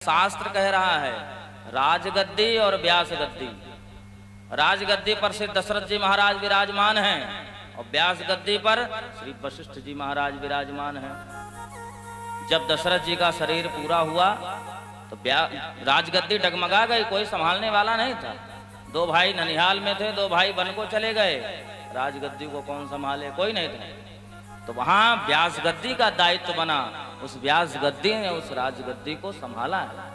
शास्त्र कह रहा है राजगद्दी और व्यास गद्दी। राजगद्दी पर श्री दशरथ जी महाराज विराजमान हैं और व्यास गद्दी पर श्री वशिष्ठ जी महाराज विराजमान हैं। जब दशरथ जी का शरीर पूरा हुआ तो राजगद्दी डगमगा गई, कोई संभालने वाला नहीं था। दो भाई ननिहाल में थे, दो भाई वन को चले गए, राजगद्दी को कौन संभाले, कोई नहीं था। तो वहां व्यास गद्दी का दायित्व बना, उस व्यास गद्दी ने उस राजगद्दी को संभाला है।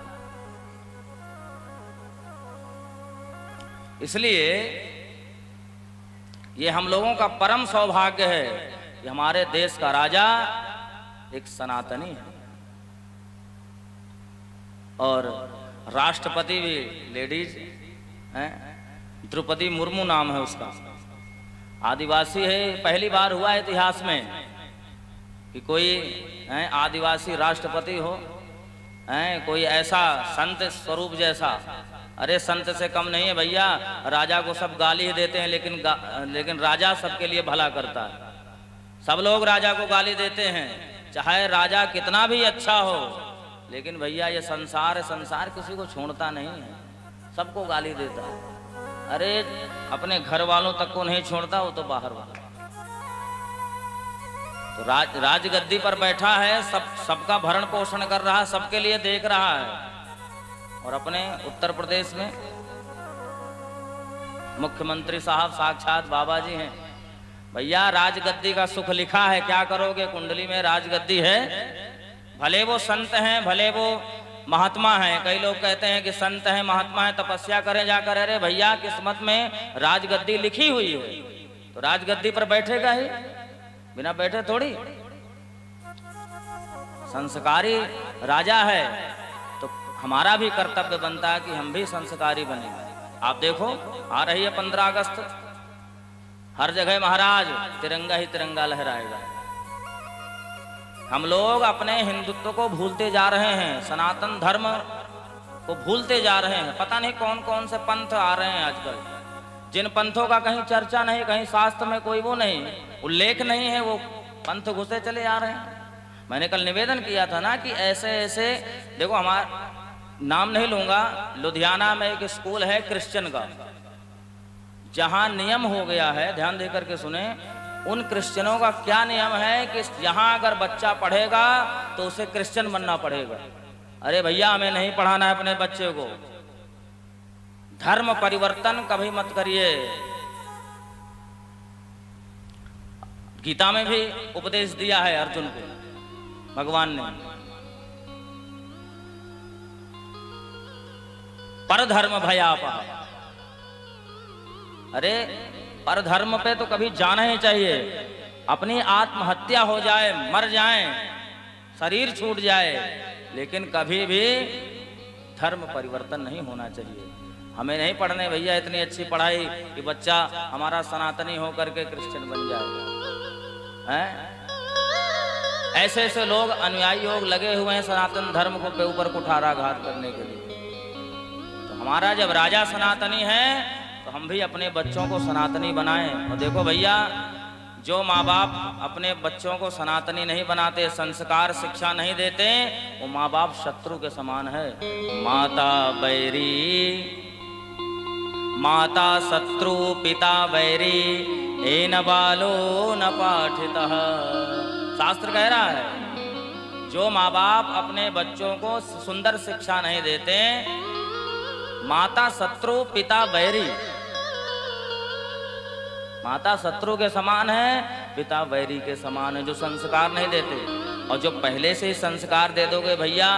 इसलिए ये हम लोगों का परम सौभाग्य है कि हमारे देश का राजा एक सनातनी है और राष्ट्रपति भी लेडीज हैं, द्रौपदी मुर्मू नाम है उसका, आदिवासी है। पहली बार हुआ इतिहास में कि कोई आदिवासी राष्ट्रपति हो, कोई ऐसा संत स्वरूप जैसा। अरे संत से कम नहीं है भैया, राजा को सब गाली ही देते हैं लेकिन राजा सबके लिए भला करता है। सब लोग राजा को गाली देते हैं, चाहे राजा कितना भी अच्छा हो, लेकिन भैया ये संसार किसी को छोड़ता नहीं है, सबको गाली देता है। अरे अपने घर वालों तक को नहीं छोड़ता, वो तो बाहर वाला। तो राजगद्दी पर बैठा है, सबका भरण पोषण कर रहा है, सबके लिए देख रहा है। और अपने उत्तर प्रदेश में मुख्यमंत्री साहब साक्षात बाबा जी हैं। भैया राजगद्दी का सुख लिखा है, क्या करोगे, कुंडली में राजगद्दी है। भले वो संत हैं, भले वो महात्मा हैं। कई लोग कहते हैं कि संत हैं महात्मा हैं, तपस्या करें जाकर। अरे भैया किस्मत में राजगद्दी लिखी हुई है तो राजगद्दी पर बैठेगा ही, बिना बैठे थोड़ी। संस्कारी राजा है तो हमारा भी कर्तव्य बनता है कि हम भी संस्कारी बने। आप देखो आ रही है 15 अगस्त, हर जगह महाराज तिरंगा ही तिरंगा लहराएगा। हम लोग अपने हिंदुत्व को भूलते जा रहे हैं, सनातन धर्म को भूलते जा रहे हैं। पता नहीं कौन कौन से पंथ आ रहे हैं आजकल, जिन पंथों का कहीं चर्चा नहीं, कहीं शास्त्र में कोई वो नहीं, उल्लेख नहीं है, वो पंथ घुसे चले आ रहे हैं। मैंने कल निवेदन किया था ना कि ऐसे ऐसे देखो, हमारा नाम नहीं लूंगा, लुधियाना में एक स्कूल है क्रिश्चियन का, जहां नियम हो गया है, ध्यान देकर के सुने, उन क्रिश्चियनों का क्या नियम है कि यहां अगर बच्चा पढ़ेगा तो उसे क्रिश्चियन बनना पड़ेगा। अरे भैया हमें नहीं पढ़ाना है अपने बच्चे को, धर्म परिवर्तन कभी मत करिए। गीता में भी उपदेश दिया है अर्जुन को भगवान ने, परधर्म भयापह। अरे पर धर्म पे तो कभी जाना ही चाहिए। अपनी आत्महत्या हो जाए, मर जाए, शरीर छूट जाए, लेकिन कभी भी धर्म परिवर्तन नहीं होना चाहिए। हमें नहीं पढ़ने भैया इतनी अच्छी पढ़ाई कि बच्चा हमारा सनातनी होकर के क्रिश्चियन बन जाएगा। ऐसे ऐसे लोग, अनुयायी लोग लगे हुए हैं सनातन धर्म को पे ऊपर कुठाराघात करने के लिए। तो हमारा जब राजा सनातनी है तो हम भी अपने बच्चों को सनातनी बनाएं। और देखो भैया, जो माँ बाप अपने बच्चों को सनातनी नहीं बनाते, संस्कार शिक्षा नहीं देते, वो माँ बाप शत्रु के समान है। माता बैरी, माता शत्रु, पिता बैरी, एन बालो न पाठितः। शास्त्र कह रहा है जो माँ बाप अपने बच्चों को सुंदर शिक्षा नहीं देते, माता शत्रु पिता बैरी, माता शत्रु के समान है, पिता बैरी के समान है, जो संस्कार नहीं देते। और जो पहले से ही संस्कार दे दोगे भैया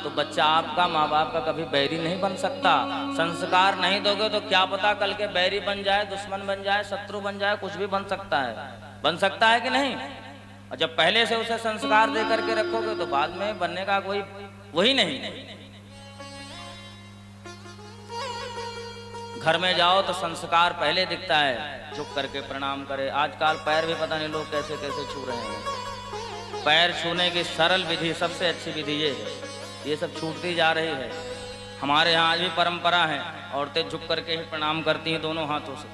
तो बच्चा आपका माँ बाप का कभी बैरी नहीं बन सकता। संस्कार नहीं दोगे तो क्या पता कल के बैरी बन जाए, दुश्मन बन जाए, शत्रु बन जाए, कुछ भी बन सकता है कि नहीं। और जब पहले से उसे संस्कार दे करके रखोगे तो बाद में बनने का कोई वही नहीं। घर में जाओ तो संस्कार पहले दिखता है, झुक करके प्रणाम करे। आजकल पैर भी पता नहीं लोग कैसे कैसे छू रहे हैं। पैर छूने की सरल विधि, सबसे अच्छी विधि ये है, ये सब छूटती जा रही है। हमारे यहाँ आज भी परंपरा है, औरतें झुक करके ही प्रणाम करती हैं दोनों हाथों से,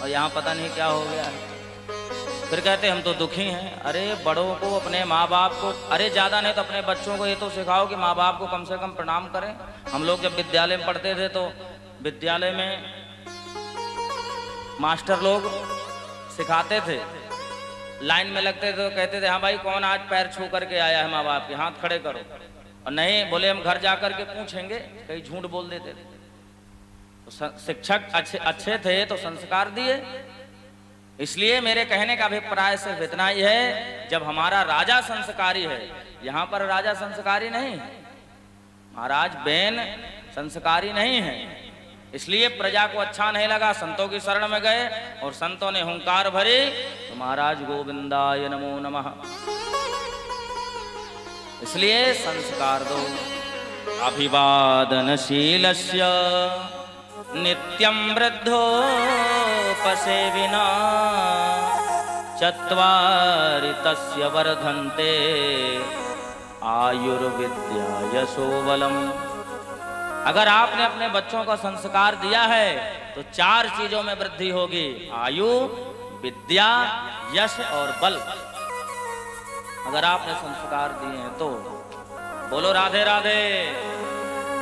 और यहाँ पता नहीं क्या हो गया है। फिर कहते हम तो दुखी हैं। अरे बड़ों को, अपने माँ बाप को, अरे ज़्यादा नहीं तो अपने बच्चों को ये तो सिखाओ कि माँ बाप को कम से कम प्रणाम करें। हम लोग जब विद्यालय में पढ़ते थे तो विद्यालय में मास्टर लोग सिखाते थे, लाइन में लगते थे तो कहते थे हाँ भाई कौन आज पैर छू करके आया है माँ बाप के, हाथ खड़े करो। और नहीं बोले हम घर जा करके पूछेंगे, कहीं झूठ बोल देते थे। तो शिक्षक अच्छे थे तो संस्कार दिए। इसलिए मेरे कहने का अभिप्राय सिर्फ इतना ही है, जब हमारा राजा संस्कारी है, यहाँ पर राजा संस्कारी नहीं है, महाराज बेन संस्कारी नहीं है, इसलिए प्रजा को अच्छा नहीं लगा, संतों की शरण में गए और संतों ने हुंकार भरी तो महाराज गोविंदाय नमो नमः। इसलिए संस्कार दो। अभिवादनशीलस्य नित्यं वृद्धोपसेविना चत्वारि तस्य वर्धन्ते आयुर्विद्या यशोबलम्। अगर आपने अपने बच्चों को संस्कार दिया है तो 4 चीजों में वृद्धि होगी, आयु, विद्या, यश और बल। अगर आपने संस्कार दिए हैं तो बोलो राधे राधे।